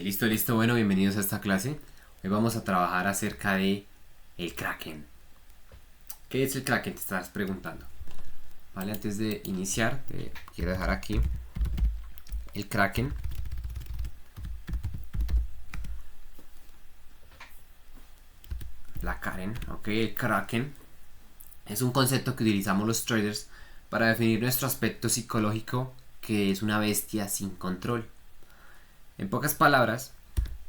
Listo. Bueno, bienvenidos a esta clase. Hoy vamos a trabajar acerca de el Kraken. ¿Qué es el Kraken? Te estás preguntando. Vale, antes de iniciar, te quiero dejar aquí el Kraken. La Karen, ok, el Kraken es un concepto que utilizamos los traders para definir nuestro aspecto psicológico, que es una bestia sin control. En pocas palabras,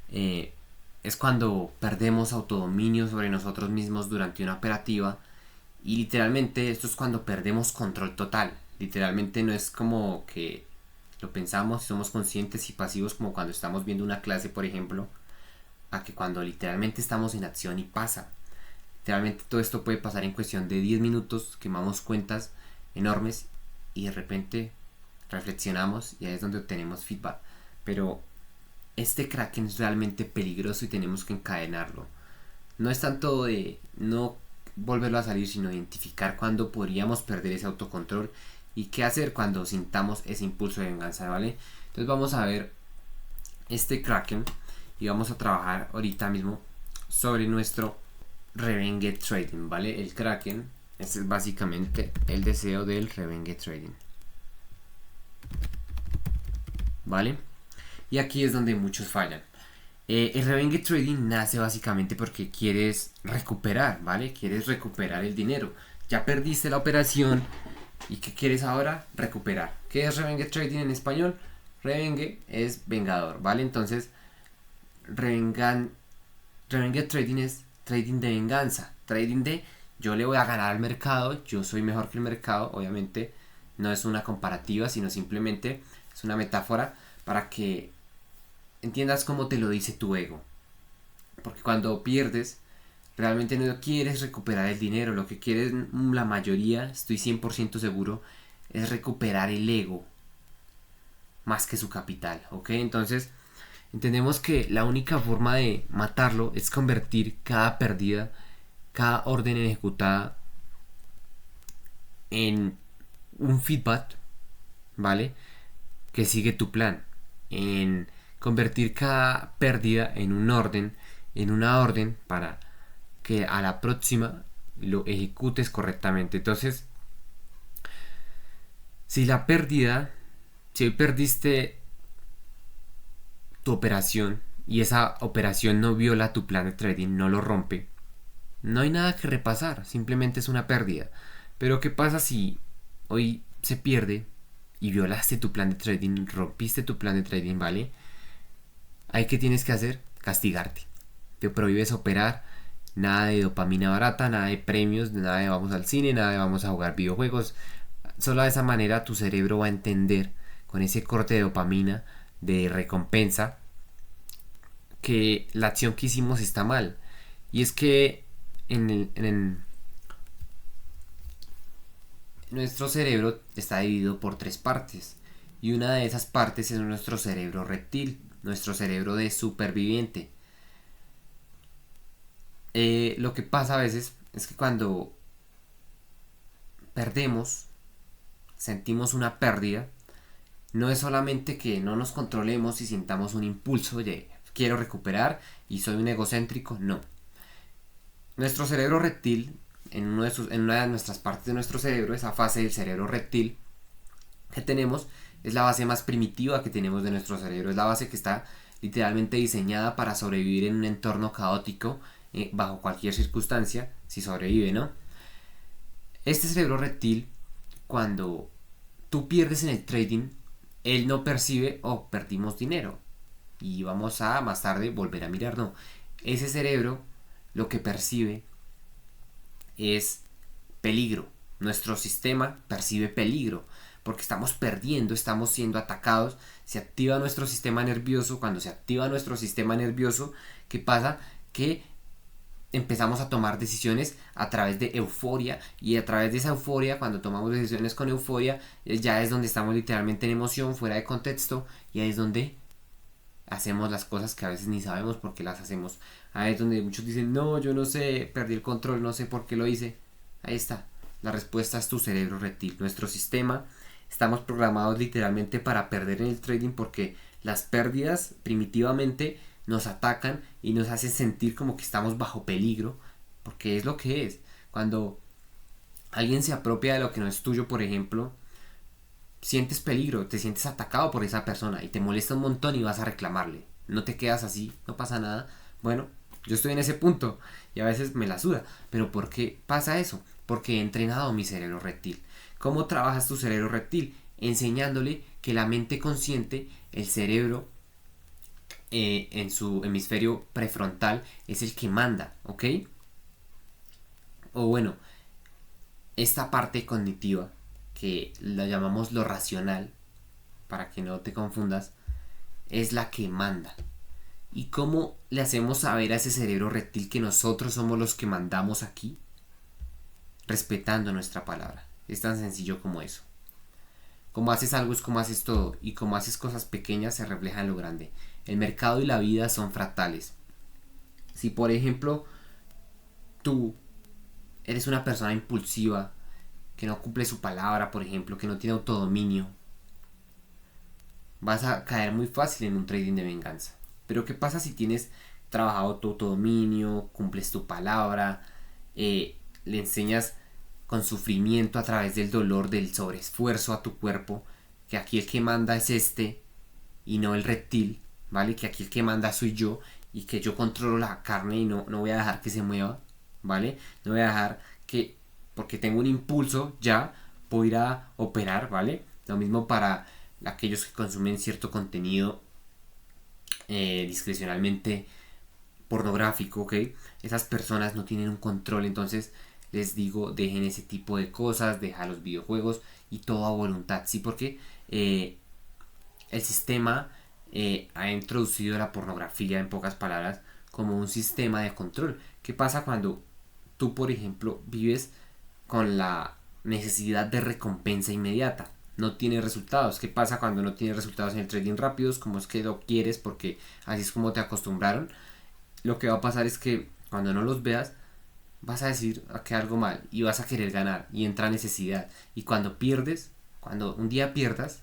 es cuando perdemos autodominio sobre nosotros mismos durante una operativa, y literalmente esto es cuando perdemos control total. Literalmente no es como que lo pensamos y somos conscientes y pasivos como cuando estamos viendo una clase, por ejemplo, a que cuando literalmente estamos en acción y pasa. Literalmente todo esto puede pasar en cuestión de 10 minutos, quemamos cuentas enormes y de repente reflexionamos y ahí es donde obtenemos feedback. Pero este Kraken es realmente peligroso y tenemos que encadenarlo. No es tanto de no volverlo a salir, sino identificar cuándo podríamos perder ese autocontrol y qué hacer cuando sintamos ese impulso de venganza, ¿vale? Entonces vamos a ver este Kraken y vamos a trabajar ahorita mismo sobre nuestro Revenge Trading, ¿vale? El Kraken, este es básicamente el deseo del Revenge Trading, ¿vale? Y aquí es donde muchos fallan. El Revenge Trading nace básicamente porque quieres recuperar, ¿vale? Quieres recuperar el dinero. Ya perdiste la operación y ¿qué quieres ahora? Recuperar. ¿Qué es Revenge Trading en español? Revenge es vengador, ¿vale? Entonces, Revenge Trading es trading de venganza. Trading de yo le voy a ganar al mercado, yo soy mejor que el mercado. Obviamente no es una comparativa, sino simplemente es una metáfora para que entiendas cómo te lo dice tu ego. Porque cuando pierdes, realmente no quieres recuperar el dinero. Lo que quieres la mayoría, estoy 100% seguro, es recuperar el ego más que su capital, ¿ok? Entonces, entendemos que la única forma de matarlo es convertir cada pérdida, cada orden ejecutada en un feedback, ¿vale? Que sigue tu plan. En convertir cada pérdida en un orden, en una orden para que a la próxima lo ejecutes correctamente. Entonces, si hoy perdiste tu operación y esa operación no viola tu plan de trading, no lo rompe, no hay nada que repasar, simplemente es una pérdida. Pero ¿qué pasa si hoy se pierde y violaste tu plan de trading, rompiste tu plan de trading, ¿vale? Ahí que tienes que hacer, castigarte. Te prohíbes operar, nada de dopamina barata, nada de premios, nada de vamos al cine, nada de vamos a jugar videojuegos. Solo de esa manera tu cerebro va a entender, con ese corte de dopamina, de recompensa, que la acción que hicimos está mal. Y es que nuestro cerebro está dividido por tres partes. Y una de esas partes es nuestro cerebro reptil, nuestro cerebro de superviviente. Lo que pasa a veces es que cuando perdemos, sentimos una pérdida, no es solamente que no nos controlemos y sintamos un impulso de quiero recuperar y soy un egocéntrico, no. Nuestro cerebro reptil, en una de nuestras partes de nuestro cerebro, esa fase del cerebro reptil que tenemos, es la base más primitiva que tenemos de nuestro cerebro, es la base que está literalmente diseñada para sobrevivir en un entorno caótico, bajo cualquier circunstancia, si sobrevive, ¿no? Este cerebro reptil, cuando tú pierdes en el trading, él no percibe, oh, perdimos dinero y vamos a más tarde volver a mirar, no. Ese cerebro lo que percibe es peligro. Nuestro sistema percibe peligro porque estamos perdiendo, estamos siendo atacados. Se activa nuestro sistema nervioso. Cuando se activa nuestro sistema nervioso, ¿qué pasa? Que empezamos a tomar decisiones a través de euforia, y a través de esa euforia, cuando tomamos decisiones con euforia, ya es donde estamos literalmente en emoción, fuera de contexto, y ahí es donde hacemos las cosas que a veces ni sabemos por qué las hacemos. Ahí es donde muchos dicen, no, yo no sé, perdí el control, no sé por qué lo hice. Ahí está, la respuesta es tu cerebro reptil. Nuestro sistema, estamos programados literalmente para perder en el trading porque Las pérdidas primitivamente nos atacan y nos hacen sentir como que estamos bajo peligro, porque es lo que es. Cuando alguien se apropia de lo que no es tuyo, por ejemplo, sientes peligro, te sientes atacado por esa persona y te molesta un montón y vas a reclamarle. No te quedas así, no pasa nada. Bueno, yo estoy en ese punto y a veces me la suda. Pero ¿por qué pasa eso? Porque he entrenado mi cerebro reptil. ¿Cómo trabajas tu cerebro reptil? Enseñándole que la mente consciente, el cerebro en su hemisferio prefrontal es el que manda, ¿ok? O bueno, esta parte cognitiva, que la llamamos lo racional, para que no te confundas, es la que manda. ¿Y cómo le hacemos saber a ese cerebro reptil que nosotros somos los que mandamos aquí? Respetando nuestra palabra. Es tan sencillo como eso. Como haces algo es como haces todo, y como haces cosas pequeñas se refleja en lo grande. El mercado y la vida son fractales. Si por ejemplo tú eres una persona impulsiva, que no cumple su palabra, por ejemplo, que no tiene autodominio, vas a caer muy fácil en un trading de venganza. Pero ¿qué pasa si tienes trabajado tu autodominio, cumples tu palabra, le enseñas con sufrimiento a través del dolor, del sobreesfuerzo a tu cuerpo, que aquí el que manda es este y no el reptil, ¿vale? Que aquí el que manda soy yo y que yo controlo la carne y no voy a dejar que se mueva, ¿vale? No voy a dejar que, porque tengo un impulso ya, puedo ir a operar, ¿vale? Lo mismo para aquellos que consumen cierto contenido discrecionalmente pornográfico, ¿ok? Esas personas no tienen un control, entonces les digo, dejen ese tipo de cosas, deja los videojuegos y todo a voluntad, ¿sí? Porque el sistema ha introducido la pornografía, en pocas palabras, como un sistema de control. ¿Qué pasa cuando tú, por ejemplo, vives con la necesidad de recompensa inmediata? No tiene resultados. ¿Qué pasa cuando no tienes resultados en el trading rápidos? Como es que lo quieres porque así es como te acostumbraron. Lo que va a pasar es que cuando no los veas vas a decir que algo mal y vas a querer ganar y entra necesidad. Y cuando pierdes, cuando un día pierdas,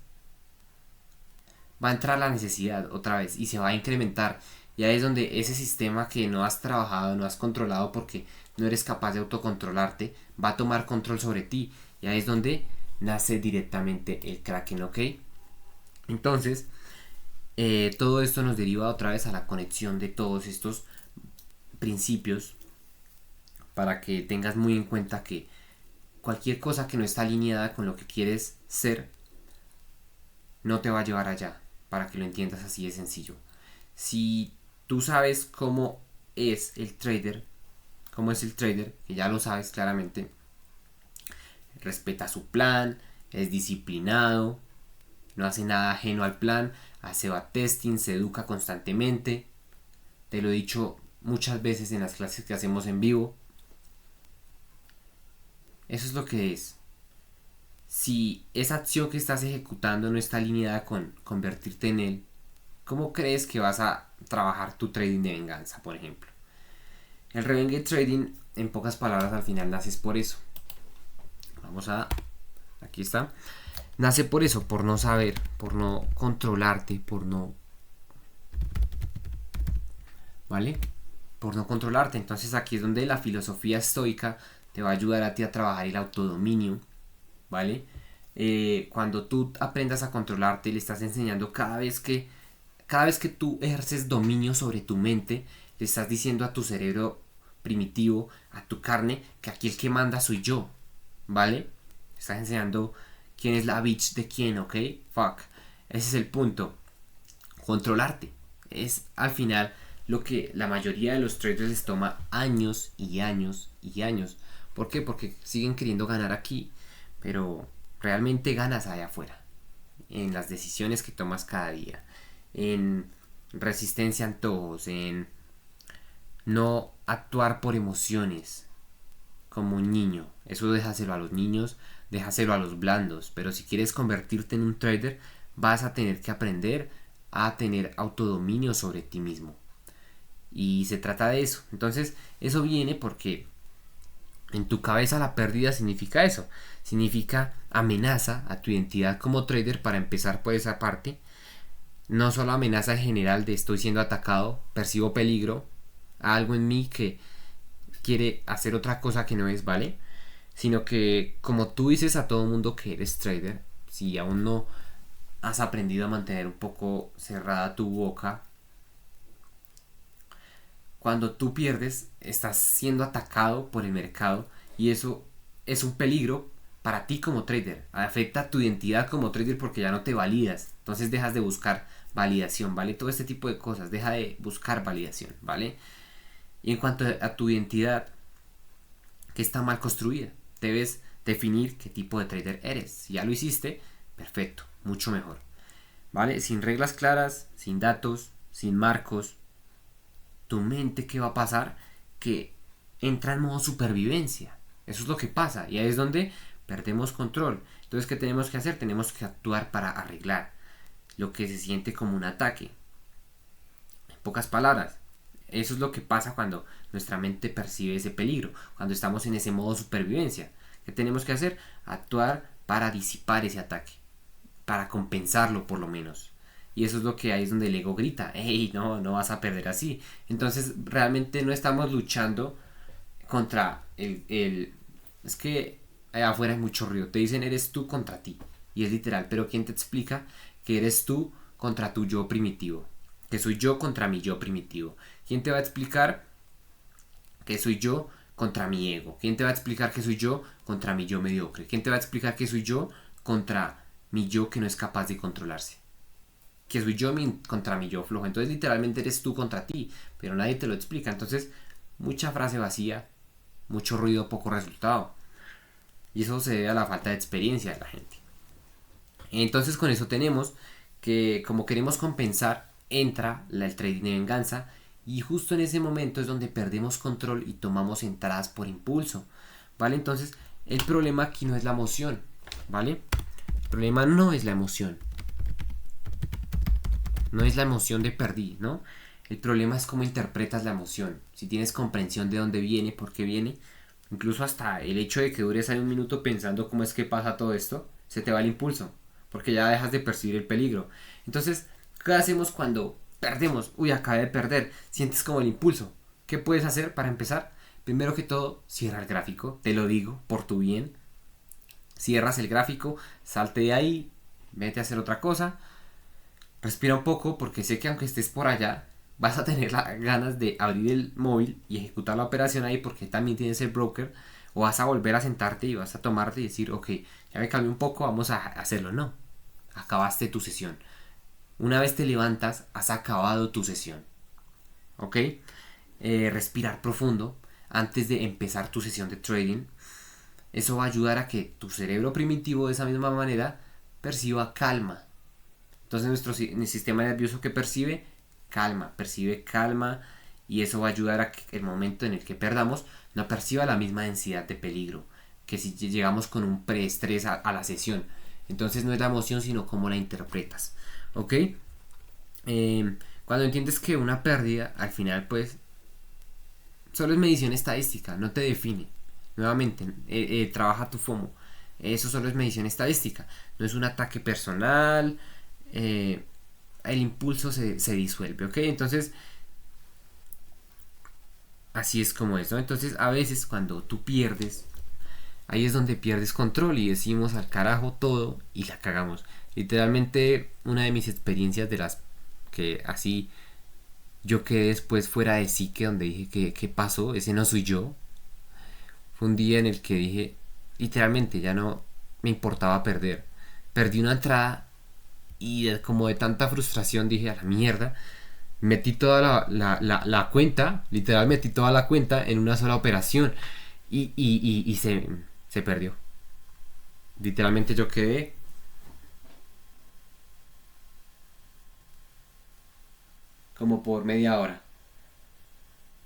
va a entrar la necesidad otra vez y se va a incrementar. Y ahí es donde ese sistema que no has trabajado, no has controlado porque no eres capaz de autocontrolarte, va a tomar control sobre ti. Y ahí es donde nace directamente el Kraken, ¿ok? Entonces, todo esto nos deriva otra vez a la conexión de todos estos principios para que tengas muy en cuenta que cualquier cosa que no está alineada con lo que quieres ser no te va a llevar allá, para que lo entiendas así de sencillo. Si tú sabes cómo es el trader, que ya lo sabes claramente, respeta su plan, es disciplinado, no hace nada ajeno al plan, hace backtesting, se educa constantemente. Te lo he dicho muchas veces en las clases que hacemos en vivo. Eso es lo que es. Si esa acción que estás ejecutando no está alineada con convertirte en él, ¿cómo crees que vas a trabajar tu trading de venganza, por ejemplo? El revenge trading, en pocas palabras, al final naces por eso. Aquí está. Nace por eso, por no saber, por no controlarte, ¿vale? Por no controlarte. Entonces aquí es donde la filosofía estoica te va a ayudar a ti a trabajar el autodominio, ¿vale? Cuando tú aprendas a controlarte, le estás enseñando cada vez que tú ejerces dominio sobre tu mente, le estás diciendo a tu cerebro primitivo, a tu carne, que aquí el que manda soy yo, ¿vale? Estás enseñando quién es la bitch de quién, ¿ok? Fuck. Ese es el punto. Controlarte. Es al final lo que la mayoría de los traders les toma años y años y años. ¿Por qué? Porque siguen queriendo ganar aquí, pero realmente ganas allá afuera. En las decisiones que tomas cada día. En resistencia a antojos. En no actuar por emociones como un niño. Eso déjaselo a los niños, déjaselo a los blandos. Pero si quieres convertirte en un trader, vas a tener que aprender a tener autodominio sobre ti mismo. Y se trata de eso. Entonces, eso viene porque en tu cabeza la pérdida significa eso. Significa amenaza a tu identidad como trader, para empezar por esa parte. no solo amenaza general de estoy siendo atacado, percibo peligro, algo en mí que quiere hacer otra cosa que no es, ¿vale? Sino que como tú dices a todo mundo que eres trader, si aún no has aprendido a mantener un poco cerrada tu boca, cuando tú pierdes estás siendo atacado por el mercado y eso es un peligro para ti como trader. Afecta tu identidad como trader porque ya no te validas. Entonces dejas de buscar validación, ¿vale? Todo este tipo de cosas, deja de buscar validación, ¿vale? Y en cuanto a tu identidad, que está mal construida, debes definir qué tipo de trader eres. Si ya lo hiciste, perfecto, mucho mejor, ¿vale? Sin reglas claras, sin datos, sin marcos, tu mente, ¿qué va a pasar? Que entra en modo supervivencia. Eso es lo que pasa y ahí es donde perdemos control. Entonces, ¿qué tenemos que hacer? Tenemos que actuar para arreglar lo que se siente como un ataque. En pocas palabras, eso es lo que pasa cuando nuestra mente percibe ese peligro, cuando estamos en ese modo supervivencia. ¿Qué tenemos que hacer? Actuar para disipar ese ataque, para compensarlo por lo menos. Y eso es lo que ahí es donde el ego grita, hey, no, no vas a perder así. Entonces realmente no estamos luchando contra es que allá afuera hay mucho ruido. Te dicen eres tú contra ti. Y es literal, pero ¿quién te explica que eres tú contra tu yo primitivo? Que soy yo contra mi yo primitivo. ¿Quién te va a explicar que soy yo contra mi ego? ¿Quién te va a explicar que soy yo contra mi yo mediocre? ¿Quién te va a explicar que soy yo contra mi yo que no es capaz de controlarse? Que soy yo contra mi yo flojo. Entonces literalmente eres tú contra ti, pero nadie te lo explica. Entonces mucha frase vacía, mucho ruido, poco resultado. Y eso se debe a la falta de experiencia de la gente. Entonces con eso tenemos que como queremos compensar, entra el trading de venganza y justo en ese momento es donde perdemos control y tomamos entradas por impulso, ¿vale? Entonces el problema aquí no es la emoción, ¿vale? El problema no es la emoción. No es la emoción de perdí, ¿no? El problema es cómo interpretas la emoción. Si tienes comprensión de dónde viene, por qué viene, incluso hasta el hecho de que dures ahí un minuto pensando cómo es que pasa todo esto, se te va el impulso, porque ya dejas de percibir el peligro. Entonces, ¿qué hacemos cuando perdemos? Uy, acabé de perder. Sientes como el impulso. ¿Qué puedes hacer para empezar? Primero que todo, cierra el gráfico, te lo digo, por tu bien. Cierras el gráfico, salte de ahí, vete a hacer otra cosa. Respira un poco porque sé que aunque estés por allá, vas a tener las ganas de abrir el móvil y ejecutar la operación ahí porque también tienes el broker. O vas a volver a sentarte y vas a tomarte y decir, ok, ya me calmé un poco, vamos a hacerlo. No, acabaste tu sesión. Una vez te levantas, has acabado tu sesión. ¿Ok? Respirar profundo antes de empezar tu sesión de trading. Eso va a ayudar a que tu cerebro primitivo de esa misma manera perciba calma. Entonces nuestro sistema nervioso que percibe calma y eso va a ayudar a que el momento en el que perdamos no perciba la misma densidad de peligro que si llegamos con un preestrés a la sesión. Entonces no es la emoción sino cómo la interpretas. ¿Ok? Cuando entiendes que una pérdida al final pues solo es medición estadística, no te define. Nuevamente, trabaja tu FOMO. Eso solo es medición estadística, no es un ataque personal. El impulso se disuelve, ¿ok? Entonces, así es como es, ¿no? Entonces, a veces cuando tú pierdes, ahí es donde pierdes control y decimos al carajo todo y la cagamos. Literalmente, una de mis experiencias de las que así yo quedé después fuera de psique, donde dije ¿qué pasó? Ese no soy yo. Fue un día en el que dije, literalmente, ya no me importaba perder. Perdí una entrada y como de tanta frustración dije a la mierda, metí toda la cuenta, literal metí toda la cuenta en una sola operación y se perdió. Literalmente yo quedé como por media hora.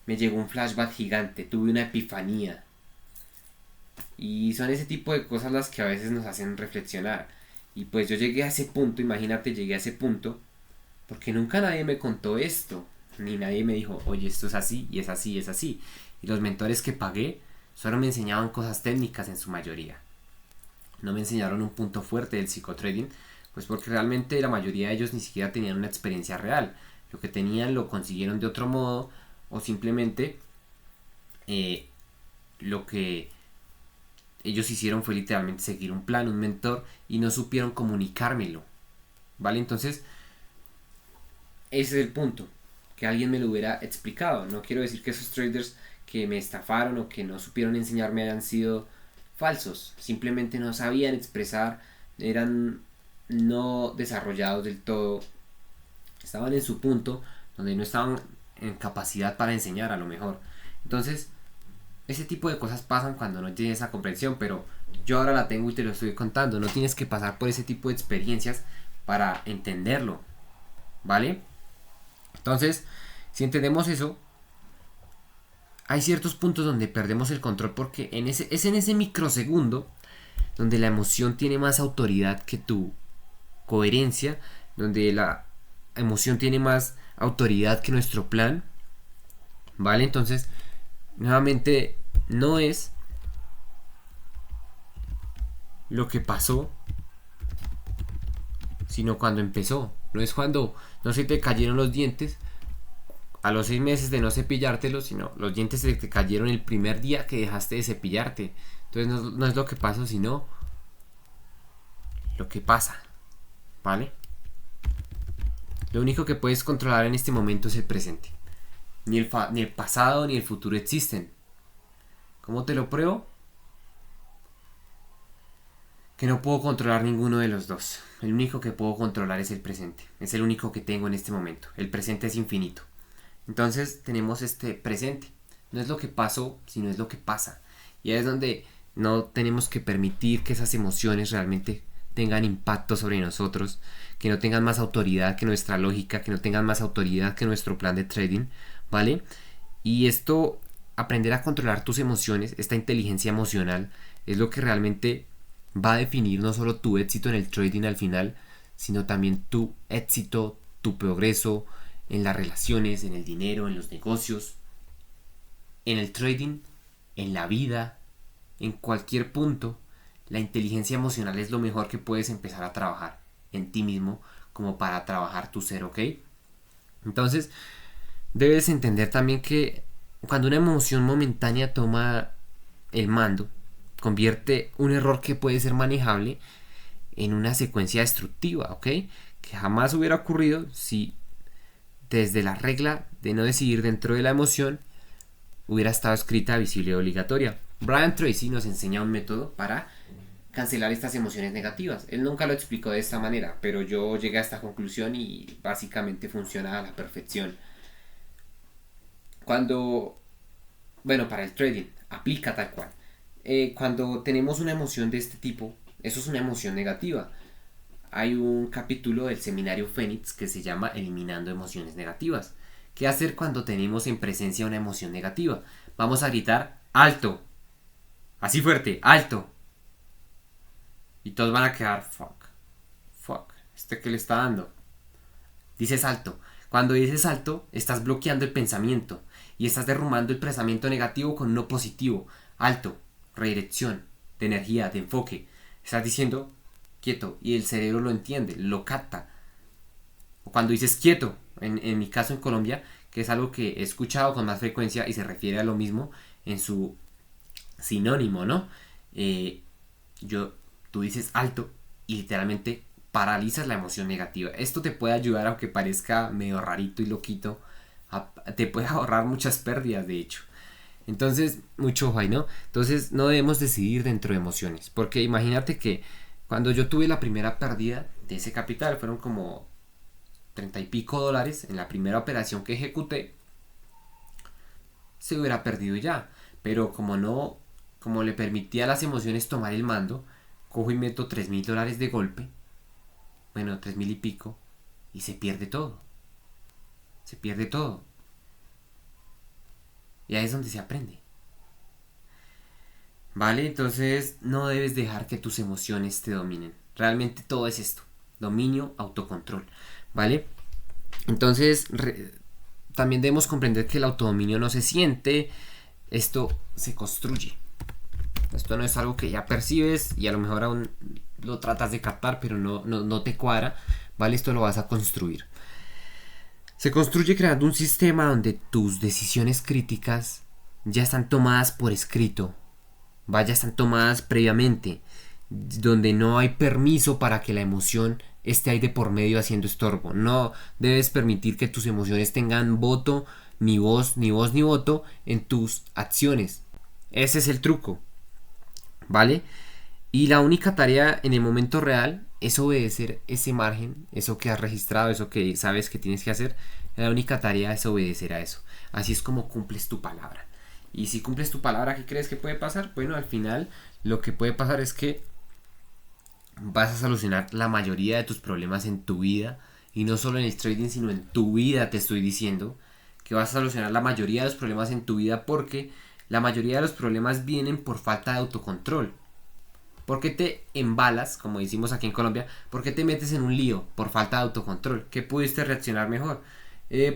Me llegó un flashback gigante, tuve una epifanía. Y son ese tipo de cosas las que a veces nos hacen reflexionar. Y pues yo llegué a ese punto, imagínate, llegué a ese punto porque nunca nadie me contó esto, ni nadie me dijo, oye, esto es así, y es así, y es así. Y los mentores que pagué solo me enseñaban cosas técnicas en su mayoría. No me enseñaron un punto fuerte del psicotrading, Pues porque realmente la mayoría de ellos ni siquiera tenían una experiencia real. Lo que tenían lo consiguieron de otro modo o simplemente lo que ellos hicieron fue literalmente seguir un plan, un mentor y no supieron comunicármelo. ¿Vale? Entonces, ese es el punto. Que alguien me lo hubiera explicado. No quiero decir que esos traders que me estafaron o que no supieron enseñarme hayan sido falsos. Simplemente no sabían expresar, eran no desarrollados del todo. Estaban en su punto donde no estaban en capacidad para enseñar a lo mejor. Entonces, ese tipo de cosas pasan cuando no tienes esa comprensión, pero yo ahora la tengo y te lo estoy contando. No tienes que pasar por ese tipo de experiencias para entenderlo, ¿vale? Entonces, si entendemos eso, hay ciertos puntos donde perdemos el control porque es en ese microsegundo donde la emoción tiene más autoridad que tu coherencia, donde la emoción tiene más autoridad que nuestro plan, ¿vale? Entonces, nuevamente, no es lo que pasó, sino cuando empezó. No es cuando no se te cayeron los dientes a los 6 meses de no cepillártelos, sino los dientes se te cayeron el primer día que dejaste de cepillarte. Entonces no es lo que pasó, sino lo que pasa, ¿vale? Lo único que puedes controlar en este momento es el presente. Ni el pasado ni el futuro existen. ¿Cómo te lo pruebo? Que no puedo controlar ninguno de los dos. El único que puedo controlar es el presente. Es el único que tengo en este momento. El presente es infinito. Entonces tenemos este presente. No es lo que pasó, sino es lo que pasa. Y ahí es donde no tenemos que permitir que esas emociones realmente tengan impacto sobre nosotros, que no tengan más autoridad que nuestra lógica, que no tengan más autoridad que nuestro plan de trading, ¿vale? Y esto, aprender a controlar tus emociones, esta inteligencia emocional, es lo que realmente va a definir no solo tu éxito en el trading al final, sino también tu éxito, tu progreso en las relaciones, en el dinero, en los negocios, en el trading, en la vida, en cualquier punto. La inteligencia emocional es lo mejor que puedes empezar a trabajar en ti mismo como para trabajar tu ser, ¿ok? Entonces, debes entender también que cuando una emoción momentánea toma el mando, convierte un error que puede ser manejable en una secuencia destructiva, ¿ok? Que jamás hubiera ocurrido si desde la regla de no decidir dentro de la emoción hubiera estado escrita, visible y obligatoria. Brian Tracy nos enseña un método para cancelar estas emociones negativas. Él nunca lo explicó de esta manera, pero yo llegué a esta conclusión y básicamente funciona a la perfección. Para el trading, aplica tal cual. Cuando tenemos una emoción de este tipo, eso es una emoción negativa. Hay un capítulo del seminario Fénix que se llama Eliminando emociones negativas. ¿Qué hacer cuando tenemos en presencia una emoción negativa? Vamos a gritar alto. Así fuerte, alto. Y todos van a quedar fuck. ¿Qué le está dando? Dices alto. Cuando dices alto, estás bloqueando el pensamiento y estás derrumbando el pensamiento negativo con uno positivo. Alto, redirección, de energía, de enfoque. Estás diciendo quieto y el cerebro lo entiende, lo capta. O cuando dices quieto, en mi caso en Colombia, que es algo que he escuchado con más frecuencia y se refiere a lo mismo en su sinónimo, ¿no? Tú dices alto y literalmente paralizas la emoción negativa. Esto te puede ayudar, aunque parezca medio rarito y loquito, te puede ahorrar muchas pérdidas, de hecho. Entonces, mucho ojo ahí, ¿no? Entonces, no debemos decidir dentro de emociones, porque imagínate que cuando yo tuve la primera pérdida de ese capital, fueron como 30 y pico dólares en la primera operación que ejecuté, se hubiera perdido ya. Pero como le permitía a las emociones tomar el mando, cojo y meto $3,000 de golpe, bueno, 3,000 y pico, y se pierde todo. Se pierde todo. Y ahí es donde se aprende. ¿Vale? Entonces no debes dejar que tus emociones te dominen. Realmente todo es esto. Dominio, autocontrol. ¿Vale? Entonces también debemos comprender que el autodominio no se siente. Esto se construye. Esto no es algo que ya percibes y a lo mejor aún lo tratas de captar, pero no te cuadra, ¿vale? Esto lo vas a construir. Se construye creando un sistema donde tus decisiones críticas ya están tomadas por escrito, ya están tomadas previamente, donde no hay permiso para que la emoción esté ahí de por medio haciendo estorbo. No debes permitir que tus emociones tengan voto, ni voz ni voto en tus acciones. Ese es el truco, ¿vale? Y la única tarea en el momento real es obedecer ese margen, eso que has registrado, eso que sabes que tienes que hacer. La única tarea es obedecer a eso. Así es como cumples tu palabra. Y si cumples tu palabra, ¿qué crees que puede pasar? Bueno, al final lo que puede pasar es que vas a solucionar la mayoría de tus problemas en tu vida. Y no solo en el trading, sino en tu vida, te estoy diciendo que vas a solucionar la mayoría de los problemas en tu vida, porque la mayoría de los problemas vienen por falta de autocontrol. ¿Por qué te embalas, como decimos aquí en Colombia? ¿Por qué te metes en un lío? Por falta de autocontrol. ¿Qué pudiste reaccionar mejor?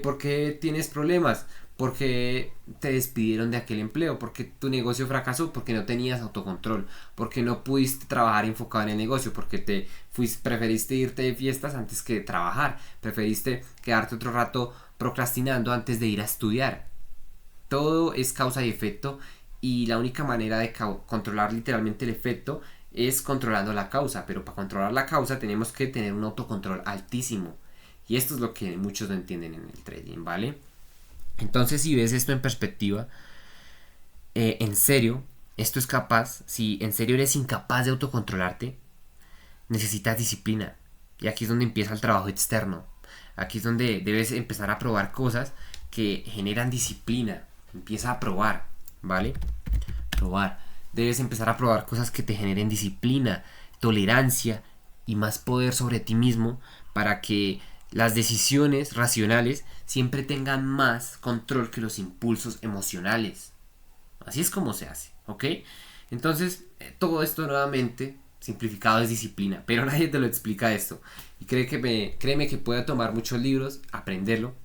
¿Por qué tienes problemas? Porque te despidieron de aquel empleo, porque tu negocio fracasó, porque no tenías autocontrol, porque no pudiste trabajar enfocado en el negocio, porque preferiste irte de fiestas antes que trabajar, preferiste quedarte otro rato procrastinando antes de ir a estudiar. Todo es causa y efecto, y la única manera de controlar literalmente el efecto es controlando la causa, pero para controlar la causa tenemos que tener un autocontrol altísimo, y esto es lo que muchos no entienden en el trading, ¿vale? Entonces, si ves esto en perspectiva, en serio, esto es capaz, si en serio eres incapaz de autocontrolarte, necesitas disciplina. Y aquí es donde empieza el trabajo externo. Aquí es donde debes empezar a probar cosas que generan disciplina. Empieza a probar, ¿vale? Probar. Debes empezar a probar cosas que te generen disciplina, tolerancia y más poder sobre ti mismo, para que las decisiones racionales siempre tengan más control que los impulsos emocionales. Así es como se hace, ¿ok? Entonces, todo esto nuevamente simplificado es disciplina, pero nadie te lo explica esto. Y créeme que puede tomar muchos libros, aprenderlo,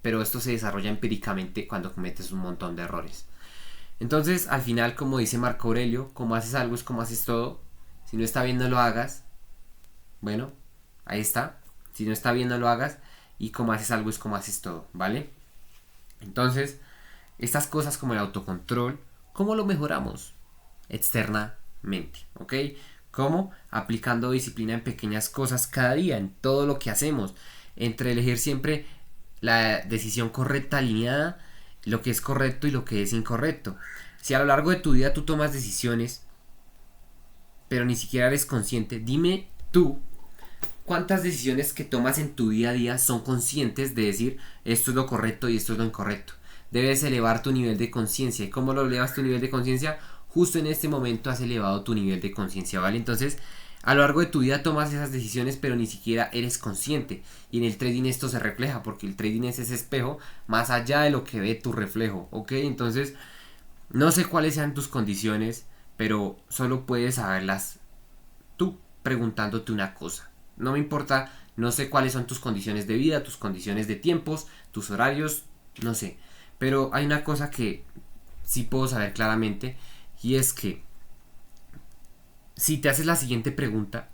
pero esto se desarrolla empíricamente cuando cometes un montón de errores. Entonces, al final, como dice Marco Aurelio, como haces algo es como haces todo. Si no está bien, no lo hagas. Bueno, ahí está. Si no está bien, no lo hagas. Y como haces algo es como haces todo, ¿vale? Entonces, estas cosas como el autocontrol, ¿cómo lo mejoramos? Externamente, ¿ok? ¿Cómo? Aplicando disciplina en pequeñas cosas cada día, en todo lo que hacemos. Entre elegir siempre la decisión correcta, alineada, lo que es correcto y lo que es incorrecto. Si a lo largo de tu vida tú tomas decisiones, pero ni siquiera eres consciente, dime tú, ¿cuántas decisiones que tomas en tu día a día son conscientes de decir esto es lo correcto y esto es lo incorrecto? Debes elevar tu nivel de conciencia. ¿Y cómo lo elevas tu nivel de conciencia? Justo en este momento has elevado tu nivel de conciencia, ¿vale? Entonces, a lo largo de tu vida tomas esas decisiones, pero ni siquiera eres consciente. Y en el trading esto se refleja, porque el trading es ese espejo más allá de lo que ve tu reflejo, ¿ok? Entonces, no sé cuáles sean tus condiciones, pero solo puedes saberlas tú preguntándote una cosa. No me importa, no sé cuáles son tus condiciones de vida, tus condiciones de tiempos, tus horarios, no sé. Pero hay una cosa que sí puedo saber claramente, y es que si te haces la siguiente pregunta,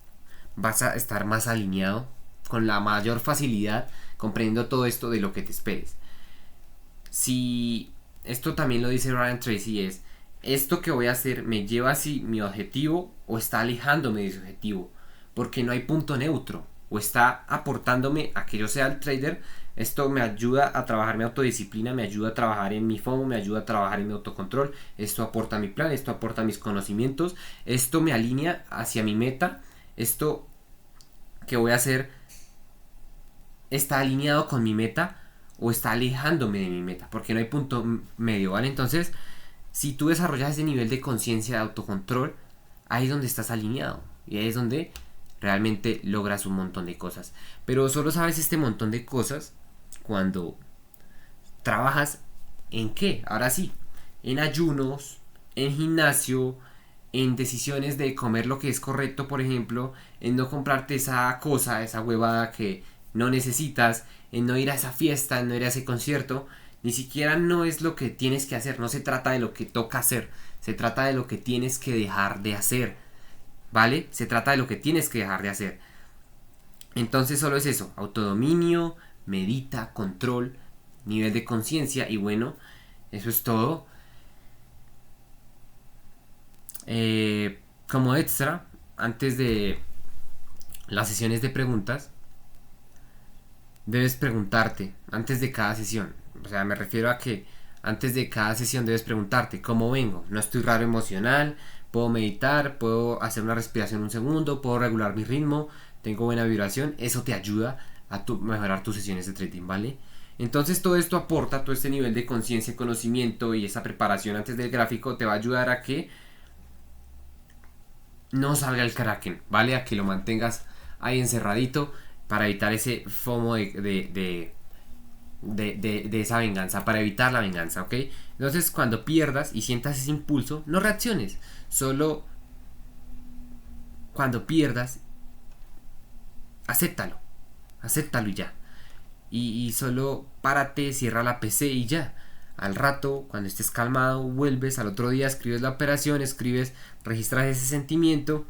vas a estar más alineado, con la mayor facilidad, comprendiendo todo esto de lo que te esperes. Si esto también lo dice Brian Tracy, es esto que voy a hacer me lleva hacia mi objetivo o está alejándome de su objetivo, porque no hay punto neutro, o está aportándome a que yo sea el trader. Esto me ayuda a trabajar mi autodisciplina, me ayuda a trabajar en mi FOMO, me ayuda a trabajar en mi autocontrol. Esto aporta a mi plan, esto aporta a mis conocimientos, esto me alinea hacia mi meta, esto que voy a hacer está alineado con mi meta o está alejándome de mi meta, porque no hay punto medio, ¿vale? Entonces, si tú desarrollas ese nivel de conciencia, de autocontrol, ahí es donde estás alineado y ahí es donde realmente logras un montón de cosas. Pero solo sabes este montón de cosas cuando trabajas en qué, ahora sí, en ayunos, en gimnasio, en decisiones de comer lo que es correcto, por ejemplo, en no comprarte esa cosa, esa huevada que no necesitas, en no ir a esa fiesta, en no ir a ese concierto, Ni siquiera no es lo que tienes que hacer, no se trata de lo que toca hacer, se trata de lo que tienes que dejar de hacer, ¿vale? Se trata de lo que tienes que dejar de hacer. Entonces solo es eso, autodominio, medita, control, nivel de conciencia y bueno, eso es todo. Como extra, antes de las sesiones de preguntas, debes preguntarte antes de cada sesión. O sea, me refiero a que antes de cada sesión debes preguntarte cómo vengo. No estoy raro emocional, puedo meditar, puedo hacer una respiración un segundo, puedo regular mi ritmo, tengo buena vibración. Eso te ayuda a mejorar tus sesiones de trading, ¿vale? Entonces todo esto aporta, todo este nivel de conciencia, conocimiento y esa preparación antes del gráfico te va a ayudar a que no salga el Kraken, ¿vale? A que lo mantengas ahí encerradito para evitar ese FOMO de esa venganza, para evitar la venganza, ¿ok? Entonces cuando pierdas y sientas ese impulso, no reacciones, solo cuando pierdas, acéptalo, acéptalo y ya. Y solo párate, cierra la PC y ya. Al rato, cuando estés calmado, vuelves al otro día, escribes la operación, escribes, registras ese sentimiento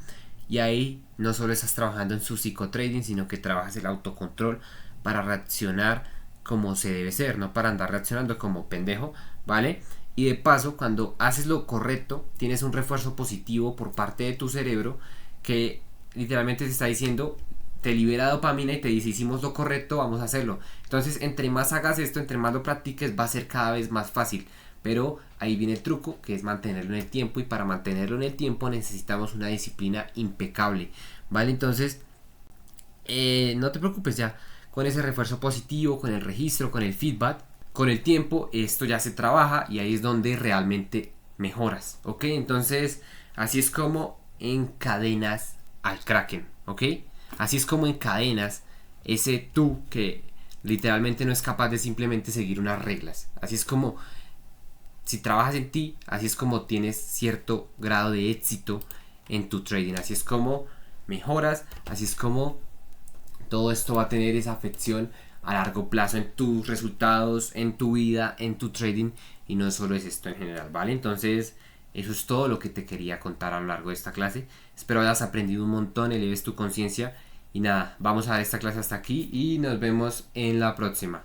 y ahí no solo estás trabajando en su psicotrading, sino que trabajas el autocontrol para reaccionar como se debe ser, no para andar reaccionando como pendejo, ¿vale? Y de paso, cuando haces lo correcto, tienes un refuerzo positivo por parte de tu cerebro que literalmente te está diciendo, te libera dopamina y te dice hicimos lo correcto, vamos a hacerlo. Entonces entre más hagas esto, entre más lo practiques, va a ser cada vez más fácil. Pero ahí viene el truco, que es mantenerlo en el tiempo, y para mantenerlo en el tiempo necesitamos una disciplina impecable, ¿vale? Entonces no te preocupes, ya con ese refuerzo positivo, con el registro, con el feedback, con el tiempo esto ya se trabaja y ahí es donde realmente mejoras, ¿ok? Entonces así es como encadenas al Kraken, ¿ok? Así es como encadenas ese tú que literalmente no es capaz de simplemente seguir unas reglas. Así es como, si trabajas en ti, así es como tienes cierto grado de éxito en tu trading. Así es como mejoras, así es como todo esto va a tener esa afección a largo plazo en tus resultados, en tu vida, en tu trading, y no solo es esto en general, ¿vale? Entonces eso es todo lo que te quería contar a lo largo de esta clase. Espero hayas aprendido un montón, eleves tu conciencia y nada, vamos a esta clase hasta aquí y nos vemos en la próxima.